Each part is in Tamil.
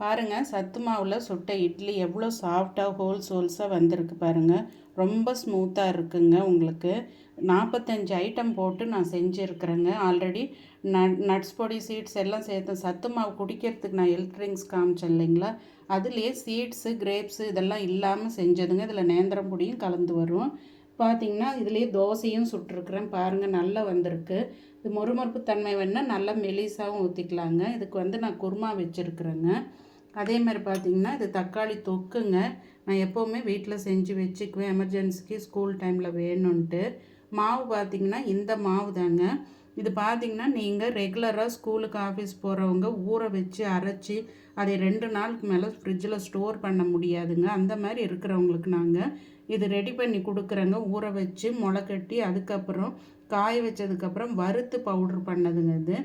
பாருங்கள், சத்து மாவில் சுட்ட இட்லி எவ்வளோ சாஃப்டாக ஹோல்ஸாக வந்திருக்கு பாருங்கள். ரொம்ப ஸ்மூத்தாக இருக்குங்க. உங்களுக்கு 45 ஐட்டம் போட்டு நான் செஞ்சுருக்குறேங்க. ஆல்ரெடி நட்ஸ் பொடி, சீட்ஸ் எல்லாம் சேர்த்து சத்து மாவு குடிக்கிறதுக்கு நான் ஹெல்த் ட்ரிங்க்ஸ் காமிச்சேன் இல்லைங்களா, அதுலேயே சீட்ஸு, கிரேப்ஸு இதெல்லாம் இல்லாமல் செஞ்சதுங்க. இதில் நேந்திரம் பொடியும் கலந்து வரும். பார்த்திங்கன்னா இதுலேயே தோசையும் சுட்டிருக்குறேன் பாருங்கள், நல்லா வந்திருக்கு. இது மொறுமொறுப்பு தன்மை வேணால் நல்லா மெலிசாகவும் ஊற்றிக்கலாங்க. இதுக்கு நான் குருமா வச்சுருக்குறேங்க. அதே மாதிரி பார்த்திங்கன்னா இது தக்காளி தொக்குங்க. நான் எப்போவுமே வீட்டில் செஞ்சு வச்சுக்குவேன், எமர்ஜென்சிக்கு ஸ்கூல் டைமில் வேணும்ன்ட்டு. மாவு பார்த்திங்கன்னா இந்த மாவு தாங்க. இது பார்த்திங்கன்னா நீங்கள் ரெகுலராக ஸ்கூலுக்கு ஆஃபீஸ் போகிறவங்க ஊற வச்சு அரைச்சி அதை 2 நாளுக்கு மேலே ஃப்ரிட்ஜில் ஸ்டோர் பண்ண முடியாதுங்க. அந்த மாதிரி இருக்கிறவங்களுக்கு நாங்கள் இது ரெடி பண்ணி கொடுக்குறேங்க. ஊற வச்சு முளை கட்டி அதுக்கப்புறம் காய வச்சதுக்கப்புறம் வறுத்து பவுட்ரு பண்ணதுங்க. இது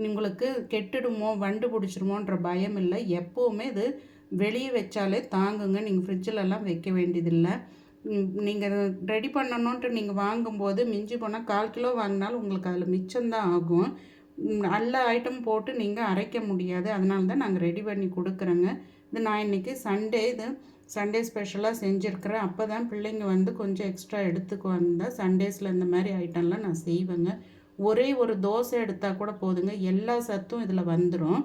உங்களுக்கு கெட்டுடுமோ வண்டு பிடிச்சிருமோன்ற பயம் இல்லை. எப்போவுமே இது வெளியே வச்சாலே தாங்குங்க. நீங்கள் ஃப்ரிட்ஜிலலாம் வைக்க வேண்டியதில்லை. நீங்கள் ரெடி பண்ணணுன்ட்டு நீங்கள் வாங்கும்போது மிஞ்சி போனால் 1/4 கிலோ வாங்கினாலும் உங்களுக்கு அதில் மிச்சம்தான் ஆகும். நல்ல ஐட்டம் போட்டு நீங்கள் அரைக்க முடியாது. அதனால தான் நாங்கள் ரெடி பண்ணி கொடுக்குறோங்க. இது நான் இன்றைக்கி சண்டே ஸ்பெஷலாக செஞ்சுருக்கிறேன். அப்போ தான் பிள்ளைங்க கொஞ்சம் எக்ஸ்ட்ரா எடுத்துக்குவாங்க. சண்டேஸில் இந்த மாதிரி ஐட்டம்லாம் நான் செய்வேங்க. ஒரே ஒரு தோசை எடுத்தால் கூட போதுங்க, எல்லா சத்தும் இதில் வந்துடும்.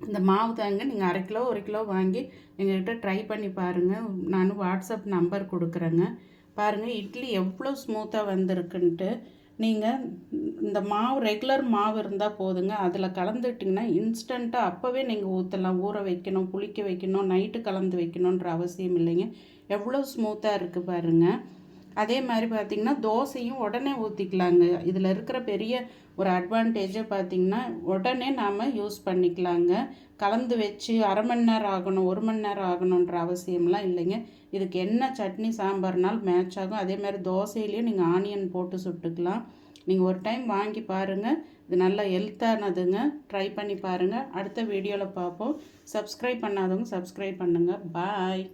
இந்த மாவு தாங்க நீங்கள் 1/2 கிலோ 1 கிலோ வாங்கி எங்கள்கிட்ட ட்ரை பண்ணி பாருங்கள். நான் வாட்ஸ்அப் நம்பர் கொடுக்குறேங்க. பாருங்கள் இட்லி எவ்வளோ ஸ்மூத்தாக வந்திருக்குன்ட்டு. நீங்கள் இந்த மாவு ரெகுலர் மாவு இருந்தால் போதுங்க, அதில் கலந்துட்டிங்கன்னா இன்ஸ்டண்ட்டாக அப்போவே நீங்கள் ஊற்றலாம். ஊற வைக்கணும், புளிக்க வைக்கணும், நைட்டு கலந்து வைக்கணுன்ற அவசியம் இல்லைங்க. எவ்வளோ ஸ்மூத்தாக இருக்குது பாருங்கள். அதே மாதிரி பார்த்திங்கன்னா தோசையும் உடனே ஊற்றிக்கலாங்க. இதில் இருக்கிற பெரிய ஒரு அட்வான்டேஜை பார்த்திங்கன்னா உடனே நாம் யூஸ் பண்ணிக்கலாங்க. கலந்து வச்சு 1/2 மணி நேரம் ஆகணும், 1 மணி நேரம் ஆகணுன்ற அவசியம்லாம் இல்லைங்க. இதுக்கு என்ன சட்னி சாம்பார்னால் மேட்ச் ஆகும். அதே மாதிரி தோசையிலையும் நீங்கள் ஆனியன் போட்டு சுட்டுக்கலாம். நீங்கள் ஒரு டைம் வாங்கி பாருங்கள். இது நல்லா ஹெல்த்தானதுங்க. ட்ரை பண்ணி பாருங்கள். அடுத்த வீடியோவில் பார்ப்போம். சப்ஸ்கிரைப் பண்ணாதவங்க சப்ஸ்கிரைப் பண்ணுங்கள். பாய்.